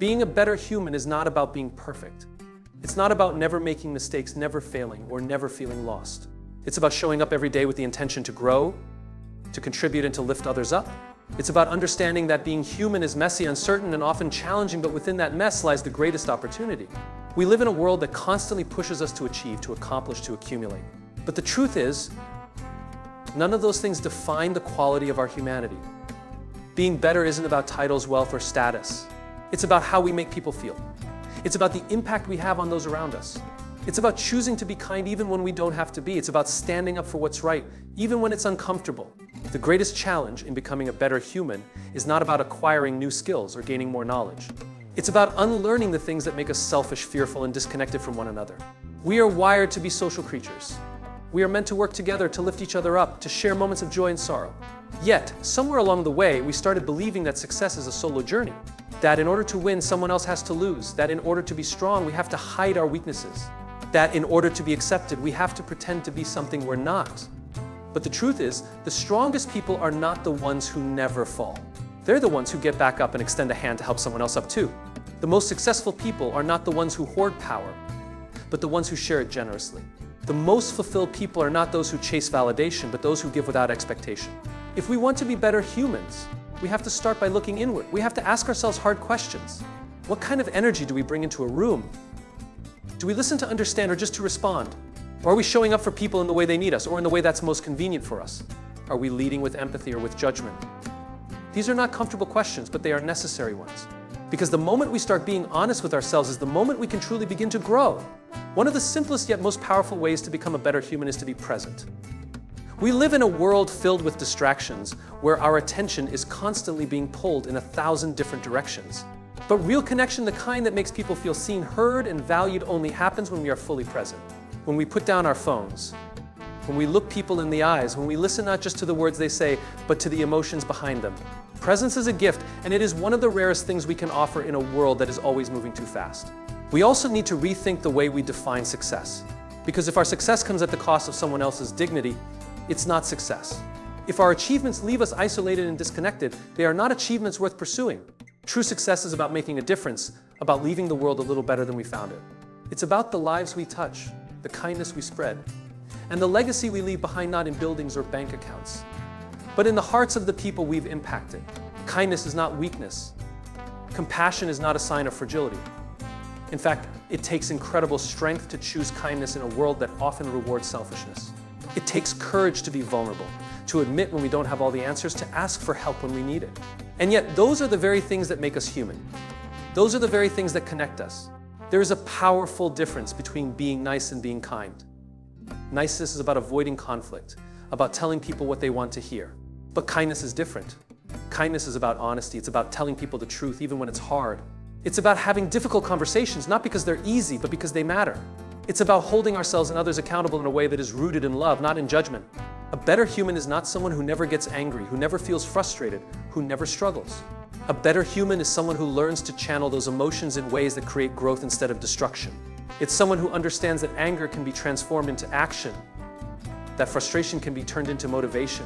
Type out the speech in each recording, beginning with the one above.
Being a better human is not about being perfect. It's not about never making mistakes, never failing, or never feeling lost. It's about showing up every day with the intention to grow, to contribute and to lift others up. It's about understanding that being human is messy, uncertain, and often challenging, but within that mess lies the greatest opportunity. We live in a world that constantly pushes us to achieve, to accomplish, to accumulate. But the truth is, none of those things define the quality of our humanity. Being better isn't about titles, wealth, or status. It's about how we make people feel. It's about the impact we have on those around us. It's about choosing to be kind even when we don't have to be. It's about standing up for what's right, even when it's uncomfortable. The greatest challenge in becoming a better human is not about acquiring new skills or gaining more knowledge. It's about unlearning the things that make us selfish, fearful, and disconnected from one another. We are wired to be social creatures. We are meant to work together, to lift each other up, to share moments of joy and sorrow. Yet, somewhere along the way, we started believing that success is a solo journey. That in order to win, someone else has to lose. That in order to be strong, we have to hide our weaknesses. That in order to be accepted, we have to pretend to be something we're not. But the truth is, the strongest people are not the ones who never fall. They're the ones who get back up and extend a hand to help someone else up too. The most successful people are not the ones who hoard power, but the ones who share it generously. The most fulfilled people are not those who chase validation, but those who give without expectation. If we want to be better humans, we have to start by looking inward. We have to ask ourselves hard questions. What kind of energy do we bring into a room? Do we listen to understand or just to respond? Or are we showing up for people in the way they need us or in the way that's most convenient for us? Are we leading with empathy or with judgment? These are not comfortable questions, but they are necessary ones. Because the moment we start being honest with ourselves is the moment we can truly begin to grow. One of the simplest yet most powerful ways to become a better human is to be present. We live in a world filled with distractions where our attention is constantly being pulled in 1,000 different directions. But real connection, the kind that makes people feel seen, heard, and valued, only happens when we are fully present. When we put down our phones, when we look people in the eyes, when we listen not just to the words they say, but to the emotions behind them. Presence is a gift, and it is one of the rarest things we can offer in a world that is always moving too fast. We also need to rethink the way we define success. Because if our success comes at the cost of someone else's dignity, it's not success. If our achievements leave us isolated and disconnected, they are not achievements worth pursuing. True success is about making a difference, about leaving the world a little better than we found it. It's about the lives we touch, the kindness we spread, and the legacy we leave behind, not in buildings or bank accounts, but in the hearts of the people we've impacted. Kindness is not weakness. Compassion is not a sign of fragility. In fact, it takes incredible strength to choose kindness in a world that often rewards selfishness. It takes courage to be vulnerable, to admit when we don't have all the answers, to ask for help when we need it. And yet, those are the very things that make us human. Those are the very things that connect us. There is a powerful difference between being nice and being kind. Niceness is about avoiding conflict, about telling people what they want to hear. But kindness is different. Kindness is about honesty. It's about telling people the truth even when it's hard. It's about having difficult conversations, not because they're easy, but because they matter. It's about holding ourselves and others accountable in a way that is rooted in love, not in judgment. A better human is not someone who never gets angry, who never feels frustrated, who never struggles. A better human is someone who learns to channel those emotions in ways that create growth instead of destruction. It's someone who understands that anger can be transformed into action, that frustration can be turned into motivation,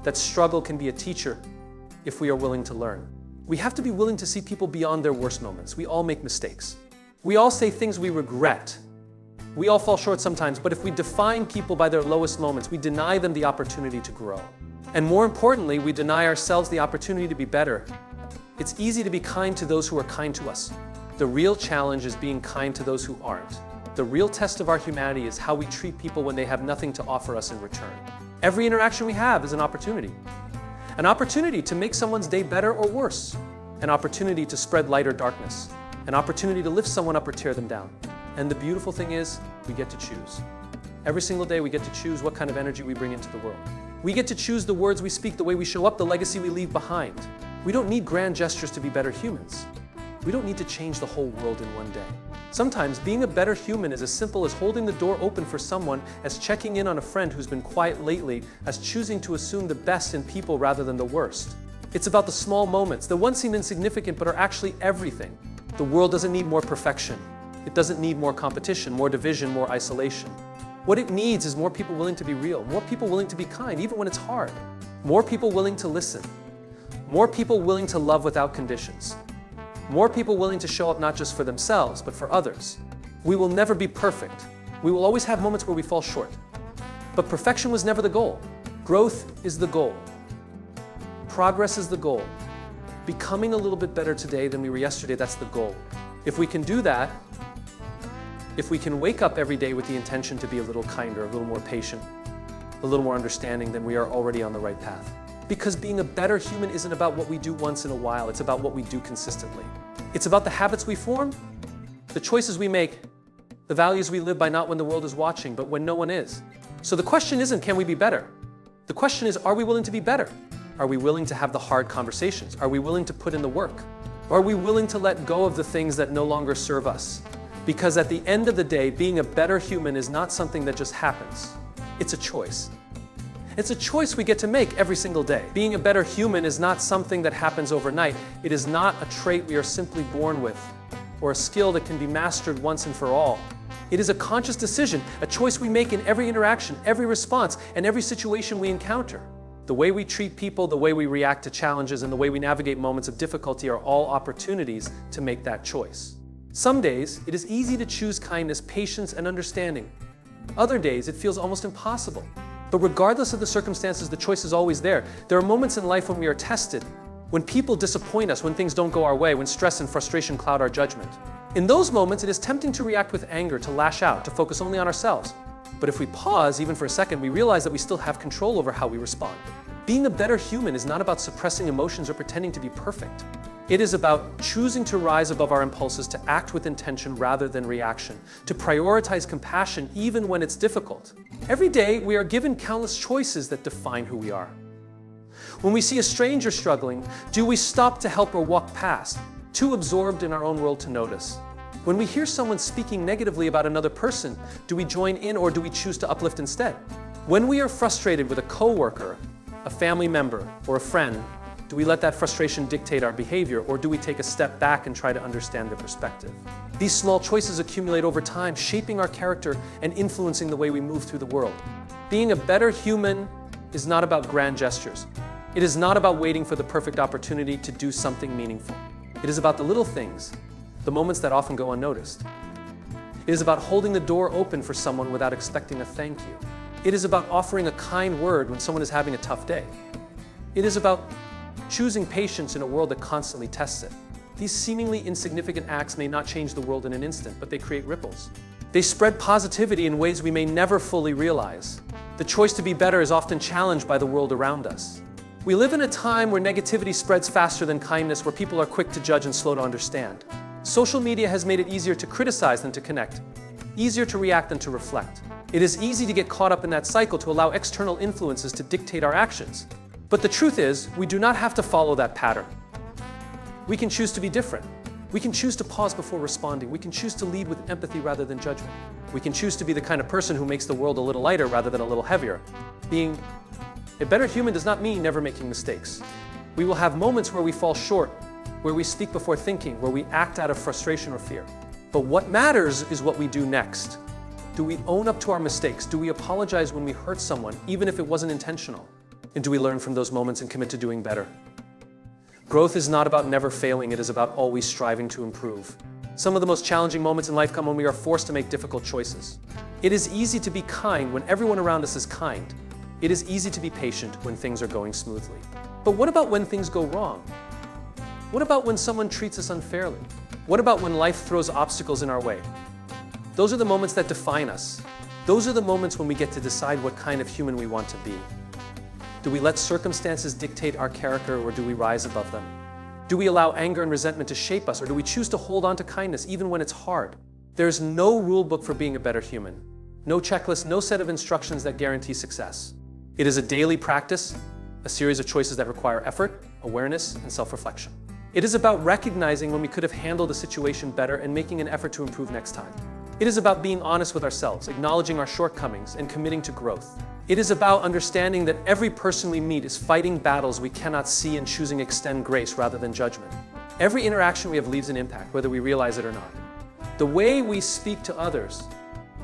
that struggle can be a teacher if we are willing to learn. We have to be willing to see people beyond their worst moments. We all make mistakes. We all say things we regret. We all fall short sometimes, but if we define people by their lowest moments, we deny them the opportunity to grow. And more importantly, we deny ourselves the opportunity to be better. It's easy to be kind to those who are kind to us. The real challenge is being kind to those who aren't. The real test of our humanity is how we treat people when they have nothing to offer us in return. Every interaction we have is an opportunity. An opportunity to make someone's day better or worse. An opportunity to spread light or darkness. An opportunity to lift someone up or tear them down. And the beautiful thing is, we get to choose. Every single day we get to choose what kind of energy we bring into the world. We get to choose the words we speak, the way we show up, the legacy we leave behind. We don't need grand gestures to be better humans. We don't need to change the whole world in one day. Sometimes being a better human is as simple as holding the door open for someone, as checking in on a friend who's been quiet lately, as choosing to assume the best in people rather than the worst. It's about the small moments, the ones seem insignificant but are actually everything. The world doesn't need more perfection. It doesn't need more competition, more division, more isolation. What it needs is more people willing to be real, more people willing to be kind, even when it's hard. More people willing to listen. More people willing to love without conditions. More people willing to show up not just for themselves, but for others. We will never be perfect. We will always have moments where we fall short. But perfection was never the goal. Growth is the goal. Progress is the goal. Becoming a little bit better today than we were yesterday, that's the goal. If we can do that, if we can wake up every day with the intention to be a little kinder, a little more patient, a little more understanding, then we are already on the right path. Because being a better human isn't about what we do once in a while, it's about what we do consistently. It's about the habits we form, the choices we make, the values we live by, not when the world is watching, but when no one is. So the question isn't, can we be better? The question is, are we willing to be better? Are we willing to have the hard conversations? Are we willing to put in the work? Are we willing to let go of the things that no longer serve us? Because at the end of the day, being a better human is not something that just happens. It's a choice. It's a choice we get to make every single day. Being a better human is not something that happens overnight. It is not a trait we are simply born with, or a skill that can be mastered once and for all. It is a conscious decision, a choice we make in every interaction, every response, and every situation we encounter. The way we treat people, the way we react to challenges, and the way we navigate moments of difficulty are all opportunities to make that choice. Some days, it is easy to choose kindness, patience, and understanding. Other days, it feels almost impossible. But regardless of the circumstances, the choice is always there. There are moments in life when we are tested, when people disappoint us, when things don't go our way, when stress and frustration cloud our judgment. In those moments, it is tempting to react with anger, to lash out, to focus only on ourselves. But if we pause, even for a second, we realize that we still have control over how we respond. Being a better human is not about suppressing emotions or pretending to be perfect. It is about choosing to rise above our impulses, to act with intention rather than reaction, to prioritize compassion even when it's difficult. Every day, we are given countless choices that define who we are. When we see a stranger struggling, do we stop to help or walk past, too absorbed in our own world to notice? When we hear someone speaking negatively about another person, do we join in or do we choose to uplift instead? When we are frustrated with a coworker, a family member, or a friend, do we let that frustration dictate our behavior, or do we take a step back and try to understand their perspective? These small choices accumulate over time, shaping our character and influencing the way we move through the world. Being a better human is not about grand gestures. It is not about waiting for the perfect opportunity to do something meaningful. It is about the little things, the moments that often go unnoticed. It is about holding the door open for someone without expecting a thank you. It is about offering a kind word when someone is having a tough day. It is about choosing patience in a world that constantly tests it. These seemingly insignificant acts may not change the world in an instant, but they create ripples. They spread positivity in ways we may never fully realize. The choice to be better is often challenged by the world around us. We live in a time where negativity spreads faster than kindness, where people are quick to judge and slow to understand. Social media has made it easier to criticize than to connect, easier to react than to reflect. It is easy to get caught up in that cycle, to allow external influences to dictate our actions. But the truth is, we do not have to follow that pattern. We can choose to be different. We can choose to pause before responding. We can choose to lead with empathy rather than judgment. We can choose to be the kind of person who makes the world a little lighter rather than a little heavier. Being a better human does not mean never making mistakes. We will have moments where we fall short, where we speak before thinking, where we act out of frustration or fear. But what matters is what we do next. Do we own up to our mistakes? Do we apologize when we hurt someone, even if it wasn't intentional? And do we learn from those moments and commit to doing better? Growth is not about never failing, it is about always striving to improve. Some of the most challenging moments in life come when we are forced to make difficult choices. It is easy to be kind when everyone around us is kind. It is easy to be patient when things are going smoothly. But what about when things go wrong? What about when someone treats us unfairly? What about when life throws obstacles in our way? Those are the moments that define us. Those are the moments when we get to decide what kind of human we want to be. Do we let circumstances dictate our character, or do we rise above them? Do we allow anger and resentment to shape us, or do we choose to hold on to kindness even when it's hard? There is no rule book for being a better human. No checklist, no set of instructions that guarantee success. It is a daily practice, a series of choices that require effort, awareness, and self-reflection. It is about recognizing when we could have handled a situation better and making an effort to improve next time. It is about being honest with ourselves, acknowledging our shortcomings, and committing to growth. It is about understanding that every person we meet is fighting battles we cannot see and choosing to extend grace rather than judgment. Every interaction we have leaves an impact, whether we realize it or not. The way we speak to others,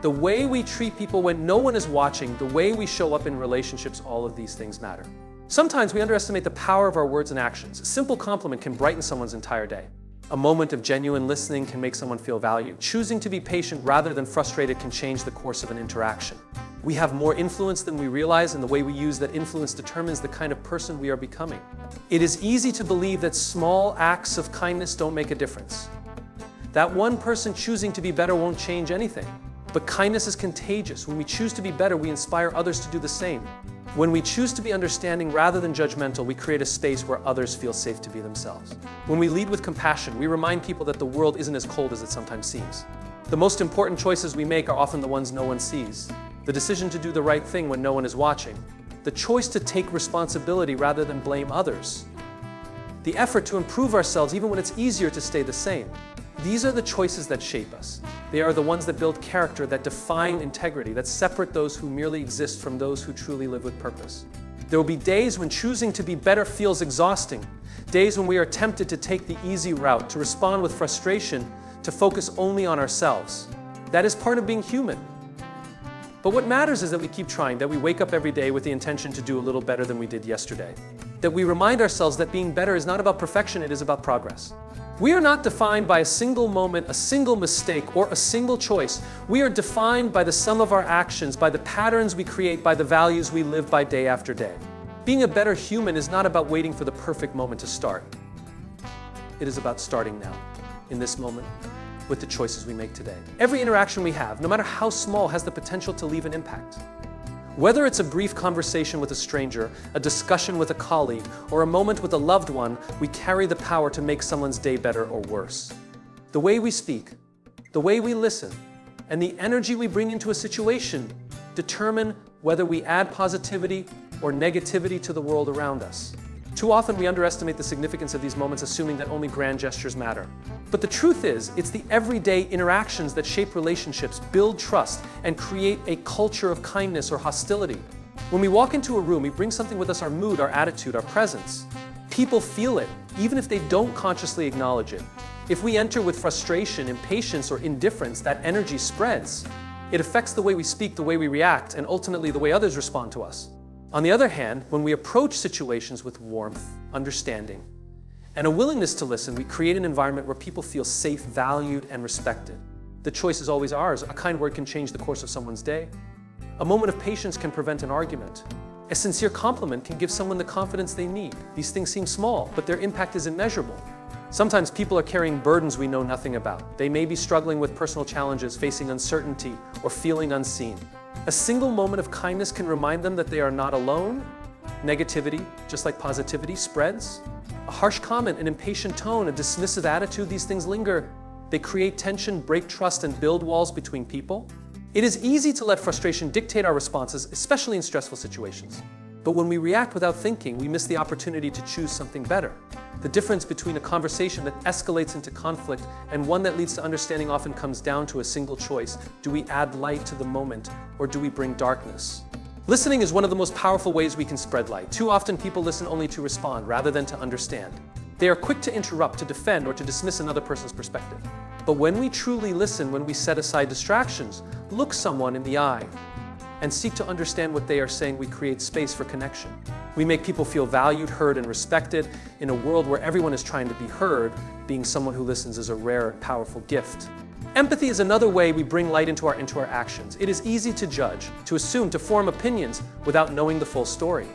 the way we treat people when no one is watching, the way we show up in relationships, all of these things matter. Sometimes we underestimate the power of our words and actions. A simple compliment can brighten someone's entire day. A moment of genuine listening can make someone feel valued. Choosing to be patient rather than frustrated can change the course of an interaction. We have more influence than we realize, and the way we use that influence determines the kind of person we are becoming. It is easy to believe that small acts of kindness don't make a difference. That one person choosing to be better won't change anything. But kindness is contagious. When we choose to be better, we inspire others to do the same. When we choose to be understanding rather than judgmental, we create a space where others feel safe to be themselves. When we lead with compassion, we remind people that the world isn't as cold as it sometimes seems. The most important choices we make are often the ones no one sees. The decision to do the right thing when no one is watching. The choice to take responsibility rather than blame others. The effort to improve ourselves even when it's easier to stay the same. These are the choices that shape us. They are the ones that build character, that define integrity, that separate those who merely exist from those who truly live with purpose. There will be days when choosing to be better feels exhausting. Days when we are tempted to take the easy route, to respond with frustration, to focus only on ourselves. That is part of being human. But what matters is that we keep trying, that we wake up every day with the intention to do a little better than we did yesterday. That we remind ourselves that being better is not about perfection, it is about progress. We are not defined by a single moment, a single mistake, or a single choice. We are defined by the sum of our actions, by the patterns we create, by the values we live by day after day. Being a better human is not about waiting for the perfect moment to start. It is about starting now, in this moment, with the choices we make today. Every interaction we have, no matter how small, has the potential to leave an impact. Whether it's a brief conversation with a stranger, a discussion with a colleague, or a moment with a loved one, we carry the power to make someone's day better or worse. The way we speak, the way we listen, and the energy we bring into a situation determine whether we add positivity or negativity to the world around us. Too often we underestimate the significance of these moments, assuming that only grand gestures matter. But the truth is, it's the everyday interactions that shape relationships, build trust, and create a culture of kindness or hostility. When we walk into a room, we bring something with us: our mood, our attitude, our presence. People feel it, even if they don't consciously acknowledge it. If we enter with frustration, impatience, or indifference, that energy spreads. It affects the way we speak, the way we react, and ultimately the way others respond to us. On the other hand, when we approach situations with warmth, understanding, and a willingness to listen, we create an environment where people feel safe, valued, and respected. The choice is always ours. A kind word can change the course of someone's day. A moment of patience can prevent an argument. A sincere compliment can give someone the confidence they need. These things seem small, but their impact is immeasurable. Sometimes people are carrying burdens we know nothing about. They may be struggling with personal challenges, facing uncertainty, or feeling unseen. A single moment of kindness can remind them that they are not alone. Negativity, just like positivity, spreads. A harsh comment, an impatient tone, a dismissive attitude, these things linger. They create tension, break trust, and build walls between people. It is easy to let frustration dictate our responses, especially in stressful situations. But when we react without thinking, we miss the opportunity to choose something better. The difference between a conversation that escalates into conflict and one that leads to understanding often comes down to a single choice. Do we add light to the moment, or do we bring darkness? Listening is one of the most powerful ways we can spread light. Too often people listen only to respond rather than to understand. They are quick to interrupt, to defend, or to dismiss another person's perspective. But when we truly listen, when we set aside distractions, look someone in the eye, and seek to understand what they are saying, we create space for connection. We make people feel valued, heard, and respected. In a world where everyone is trying to be heard, being someone who listens is a rare and powerful gift. Empathy is another way we bring light into our actions. It is easy to judge, to assume, to form opinions without knowing the full story.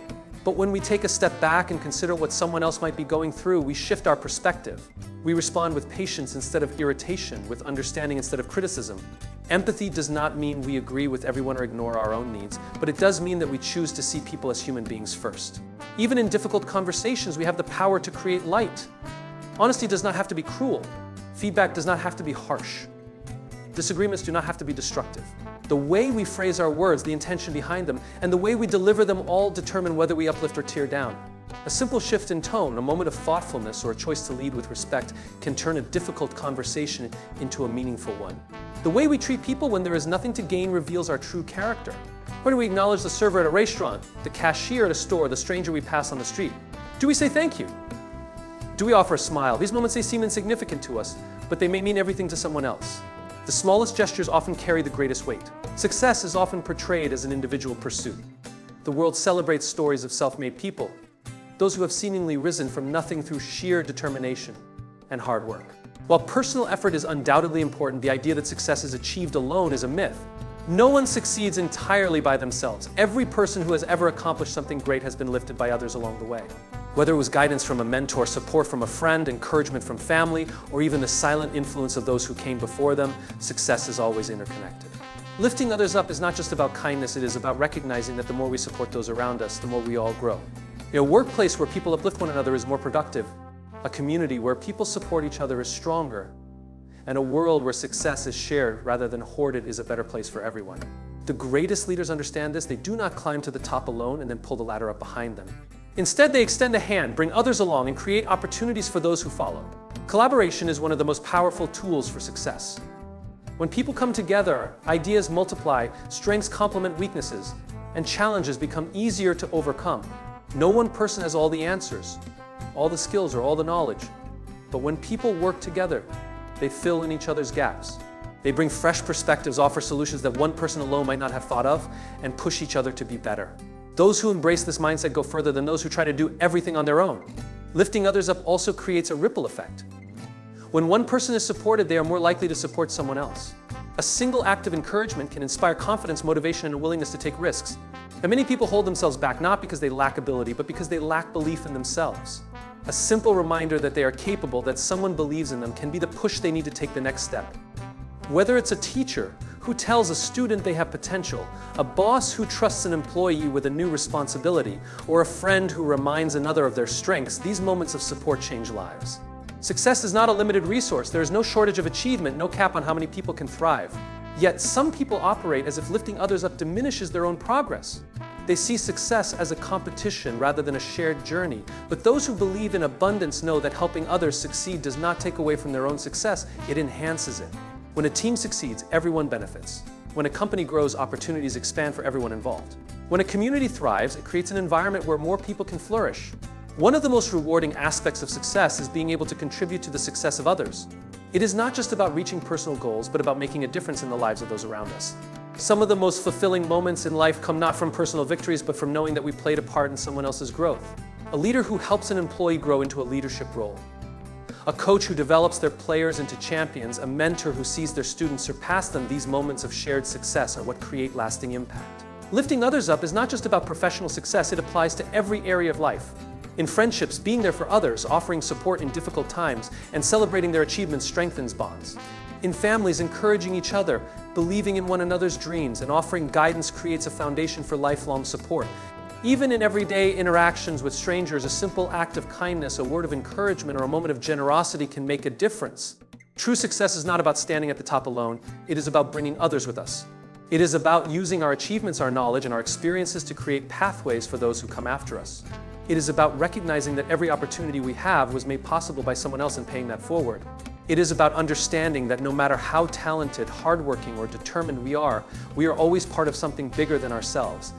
But when we take a step back and consider what someone else might be going through, we shift our perspective. We respond with patience instead of irritation, with understanding instead of criticism. Empathy does not mean we agree with everyone or ignore our own needs, but it does mean that we choose to see people as human beings first. Even in difficult conversations, we have the power to create light. Honesty does not have to be cruel. Feedback does not have to be harsh. Disagreements do not have to be destructive. The way we phrase our words, the intention behind them, and the way we deliver them all determine whether we uplift or tear down. A simple shift in tone, a moment of thoughtfulness, or a choice to lead with respect can turn a difficult conversation into a meaningful one. The way we treat people when there is nothing to gain reveals our true character. When do we acknowledge the server at a restaurant, the cashier at a store, the stranger we pass on the street? Do we say thank you? Do we offer a smile? These moments may seem insignificant to us, but they may mean everything to someone else. The smallest gestures often carry the greatest weight. Success is often portrayed as an individual pursuit. The world celebrates stories of self-made people, those who have seemingly risen from nothing through sheer determination and hard work. While personal effort is undoubtedly important, the idea that success is achieved alone is a myth. No one succeeds entirely by themselves. Every person who has ever accomplished something great has been lifted by others along the way. Whether it was guidance from a mentor, support from a friend, encouragement from family, or even the silent influence of those who came before them, success is always interconnected. Lifting others up is not just about kindness, it is about recognizing that the more we support those around us, the more we all grow. A workplace where people uplift one another is more productive. A community where people support each other is stronger. And a world where success is shared rather than hoarded is a better place for everyone. The greatest leaders understand this. They do not climb to the top alone and then pull the ladder up behind them. Instead, they extend a hand, bring others along, and create opportunities for those who follow. Collaboration is one of the most powerful tools for success. When people come together, ideas multiply, strengths complement weaknesses, and challenges become easier to overcome. No one person has all the answers, all the skills, or all the knowledge. But when people work together, they fill in each other's gaps. They bring fresh perspectives, offer solutions that one person alone might not have thought of, and push each other to be better. Those who embrace this mindset go further than those who try to do everything on their own. Lifting others up also creates a ripple effect. When one person is supported, they are more likely to support someone else. A single act of encouragement can inspire confidence, motivation, and a willingness to take risks. And many people hold themselves back not because they lack ability, but because they lack belief in themselves. A simple reminder that they are capable, that someone believes in them, can be the push they need to take the next step. Whether it's a teacher who tells a student they have potential, a boss who trusts an employee with a new responsibility, or a friend who reminds another of their strengths, these moments of support change lives. Success is not a limited resource. There is no shortage of achievement, no cap on how many people can thrive. Yet some people operate as if lifting others up diminishes their own progress. They see success as a competition rather than a shared journey. But those who believe in abundance know that helping others succeed does not take away from their own success, it enhances it. When a team succeeds, everyone benefits. When a company grows, opportunities expand for everyone involved. When a community thrives, it creates an environment where more people can flourish. One of the most rewarding aspects of success is being able to contribute to the success of others. It is not just about reaching personal goals, but about making a difference in the lives of those around us. Some of the most fulfilling moments in life come not from personal victories, but from knowing that we played a part in someone else's growth. A leader who helps an employee grow into a leadership role. A coach who develops their players into champions, a mentor who sees their students surpass them. These moments of shared success are what create lasting impact. Lifting others up is not just about professional success, it applies to every area of life. In friendships, being there for others, offering support in difficult times, and celebrating their achievements strengthens bonds. In families, encouraging each other, believing in one another's dreams, and offering guidance creates a foundation for lifelong support. Even in everyday interactions with strangers, a simple act of kindness, a word of encouragement, or a moment of generosity can make a difference. True success is not about standing at the top alone, it is about bringing others with us. It is about using our achievements, our knowledge, and our experiences to create pathways for those who come after us. It is about recognizing that every opportunity we have was made possible by someone else and paying that forward. It is about understanding that no matter how talented, hardworking, or determined we are always part of something bigger than ourselves.